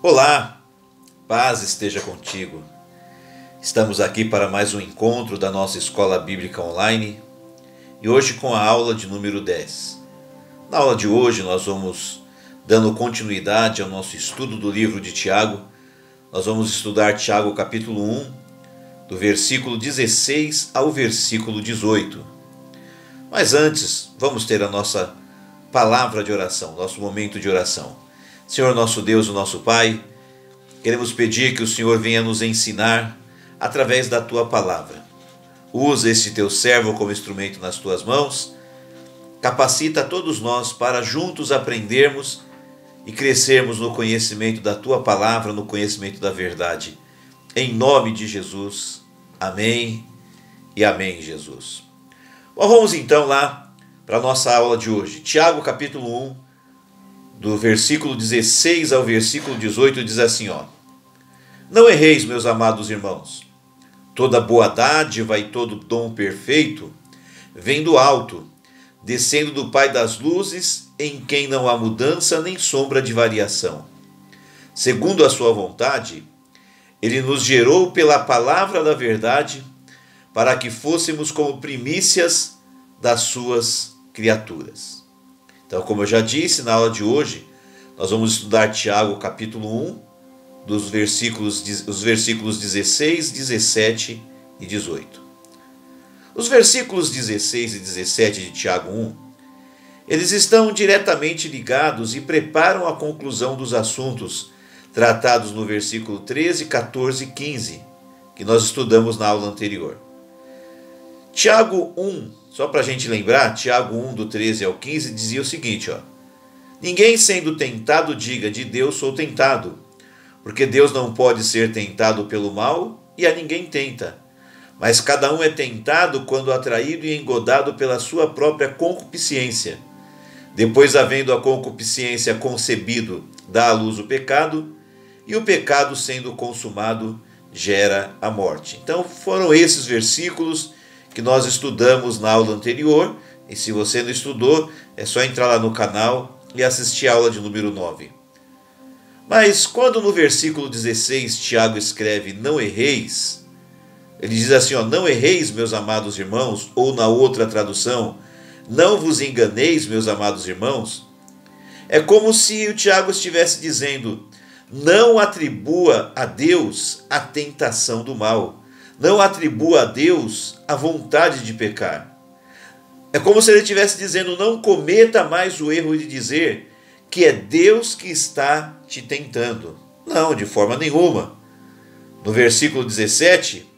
Olá, paz esteja contigo. Estamos aqui para mais um encontro da nossa Escola Bíblica Online e hoje com a aula de número 10. Na aula de hoje nós vamos dando continuidade ao nosso estudo do livro de Tiago. Nós vamos estudar Tiago capítulo 1, do versículo 16 ao versículo 18. Mas antes, vamos ter a nossa palavra de oração, nosso momento de oração. Senhor nosso Deus, o nosso Pai, queremos pedir que o Senhor venha nos ensinar através da Tua palavra. Usa este Teu servo como instrumento nas Tuas mãos, capacita a todos nós para juntos aprendermos e crescermos no conhecimento da Tua palavra, no conhecimento da verdade. Em nome de Jesus, amém e amém, Jesus. Bom, vamos então lá para a nossa aula de hoje. Tiago capítulo 1, do versículo 16 ao versículo 18, diz assim, Não erreis, meus amados irmãos. Toda boa dádiva e todo dom perfeito vem do alto, descendo do Pai das luzes, em quem não há mudança nem sombra de variação. Segundo a sua vontade, ele nos gerou pela palavra da verdade, para que fôssemos como primícias das suas criaturas. Então, como eu já disse, na aula de hoje, nós vamos estudar Tiago capítulo 1, os versículos 16, 17 e 18. Os versículos 16 e 17 de Tiago 1, eles estão diretamente ligados e preparam a conclusão dos assuntos tratados no versículo 13, 14 e 15, que nós estudamos na aula anterior. Tiago 1, só para a gente lembrar, Tiago 1, do 13 ao 15, dizia o seguinte, Ninguém sendo tentado diga, de Deus sou tentado, porque Deus não pode ser tentado pelo mal e a ninguém tenta. Mas cada um é tentado quando atraído e engodado pela sua própria concupiscência. Depois, havendo a concupiscência concebido, dá à luz o pecado, e o pecado, sendo consumado, gera a morte. Então, foram esses versículos que nós estudamos na aula anterior, e se você não estudou, é só entrar lá no canal e assistir a aula de número 9. Mas quando no versículo 16 Tiago escreve, não erreis, ele diz assim, não erreis, meus amados irmãos, ou na outra tradução, não vos enganeis, meus amados irmãos, é como se o Tiago estivesse dizendo, não atribua a Deus a tentação do mal, não atribua a Deus a vontade de pecar. É como se ele estivesse dizendo, não cometa mais o erro de dizer que é Deus que está te tentando. Não, de forma nenhuma. No versículo 17,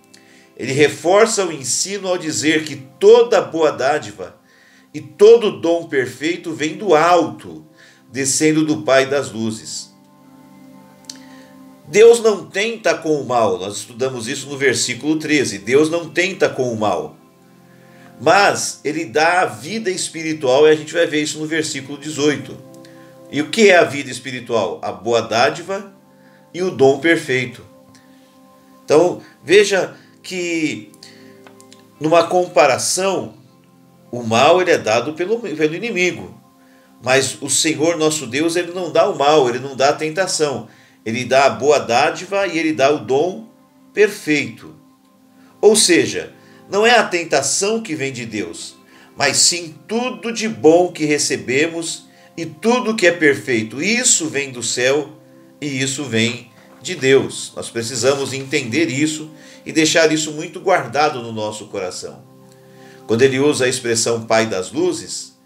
ele reforça o ensino ao dizer que toda boa dádiva e todo dom perfeito vem do alto, descendo do Pai das luzes. Deus não tenta com o mal, nós estudamos isso no versículo 13, Deus não tenta com o mal, mas ele dá a vida espiritual e a gente vai ver isso no versículo 18. E o que é a vida espiritual? A boa dádiva e o dom perfeito. Então, veja que numa comparação, o mal ele é dado pelo inimigo, mas o Senhor nosso Deus ele não dá o mal, ele não dá a tentação. Ele dá a boa dádiva e ele dá o dom perfeito. Ou seja, não é a tentação que vem de Deus, mas sim tudo de bom que recebemos e tudo que é perfeito. Isso vem do céu e isso vem de Deus. Nós precisamos entender isso e deixar isso muito guardado no nosso coração. Quando ele usa a expressão Pai das luzes,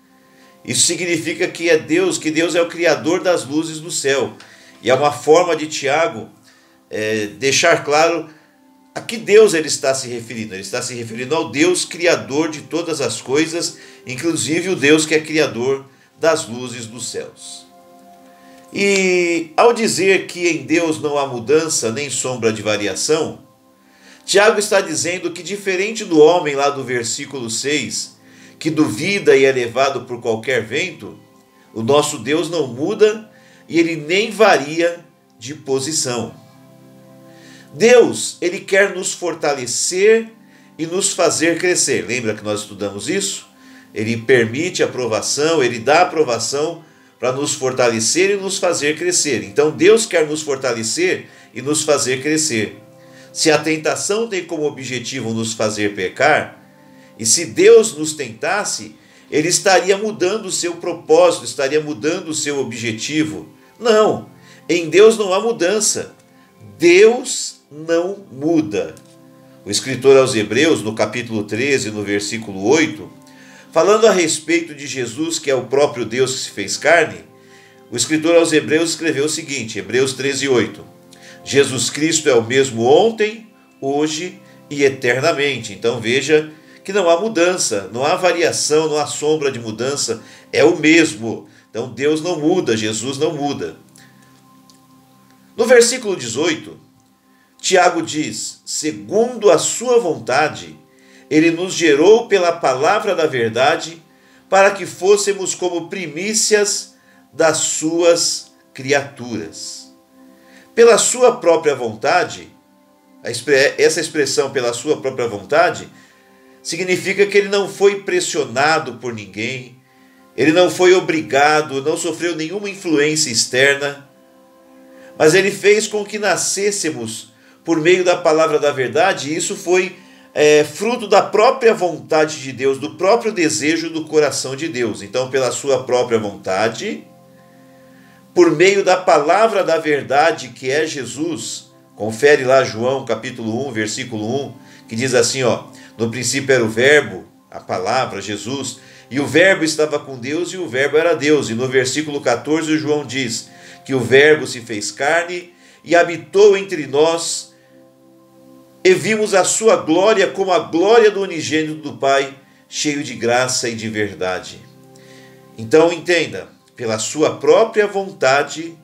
isso significa que Deus é o Criador das luzes do céu. E é uma forma de Tiago deixar claro a que Deus ele está se referindo. Ele está se referindo ao Deus Criador de todas as coisas, inclusive o Deus que é Criador das luzes dos céus. E ao dizer que em Deus não há mudança nem sombra de variação, Tiago está dizendo que diferente do homem lá do versículo 6, que duvida e é levado por qualquer vento, o nosso Deus não muda e ele nem varia de posição. Deus, ele quer nos fortalecer e nos fazer crescer. Lembra que nós estudamos isso? Ele permite a aprovação, ele dá a aprovação para nos fortalecer e nos fazer crescer. Então Deus quer nos fortalecer e nos fazer crescer. Se a tentação tem como objetivo nos fazer pecar, e se Deus nos tentasse, Ele estaria mudando o seu propósito, estaria mudando o seu objetivo. Não, em Deus não há mudança. Deus não muda. O escritor aos Hebreus, no capítulo 13, no versículo 8, falando a respeito de Jesus, que é o próprio Deus que se fez carne, o escritor aos Hebreus escreveu o seguinte, Hebreus 13, 8. Jesus Cristo é o mesmo ontem, hoje e eternamente. Então veja que não há mudança, não há variação, não há sombra de mudança, é o mesmo. Então Deus não muda, Jesus não muda. No versículo 18, Tiago diz, segundo a sua vontade, Ele nos gerou pela palavra da verdade, para que fôssemos como primícias das suas criaturas. Pela sua própria vontade, essa expressão pela sua própria vontade, significa que ele não foi pressionado por ninguém, ele não foi obrigado, não sofreu nenhuma influência externa, mas ele fez com que nascêssemos por meio da palavra da verdade, e isso foi fruto da própria vontade de Deus, do próprio desejo do coração de Deus. Então, pela sua própria vontade, por meio da palavra da verdade, que é Jesus, confere lá João capítulo 1, versículo 1, que diz assim, no princípio era o verbo, a palavra, Jesus, e o verbo estava com Deus e o verbo era Deus. E no versículo 14 o João diz que o verbo se fez carne e habitou entre nós, e vimos a sua glória como a glória do unigênito do Pai, cheio de graça e de verdade. Então entenda, pela sua própria vontade,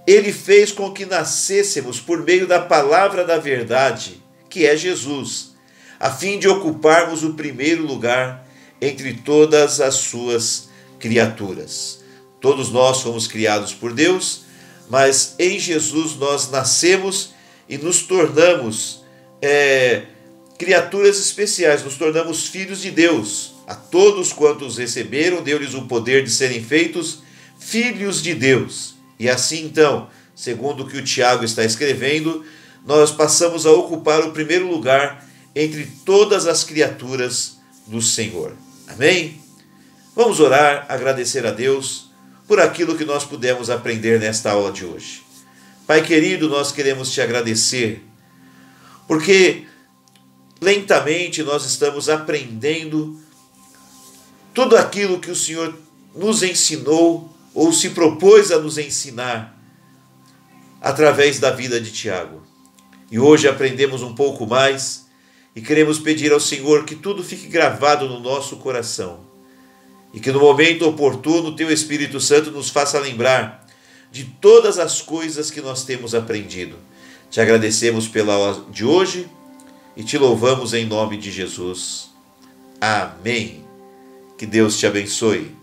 Ele fez com que nascêssemos por meio da palavra da verdade, que é Jesus, a fim de ocuparmos o primeiro lugar entre todas as suas criaturas. Todos nós fomos criados por Deus, mas em Jesus nós nascemos e nos tornamos criaturas especiais, nos tornamos filhos de Deus. A todos quantos receberam, deu-lhes o poder de serem feitos filhos de Deus. E assim então, segundo o que o Tiago está escrevendo, nós passamos a ocupar o primeiro lugar entre todas as criaturas do Senhor. Amém? Vamos orar, agradecer a Deus por aquilo que nós pudemos aprender nesta aula de hoje. Pai querido, nós queremos te agradecer, porque lentamente nós estamos aprendendo tudo aquilo que o Senhor nos ensinou ou se propôs a nos ensinar através da vida de Tiago. E hoje aprendemos um pouco mais e queremos pedir ao Senhor que tudo fique gravado no nosso coração e que no momento oportuno o Teu Espírito Santo nos faça lembrar de todas as coisas que nós temos aprendido. Te agradecemos pela aula de hoje e te louvamos em nome de Jesus. Amém. Que Deus te abençoe.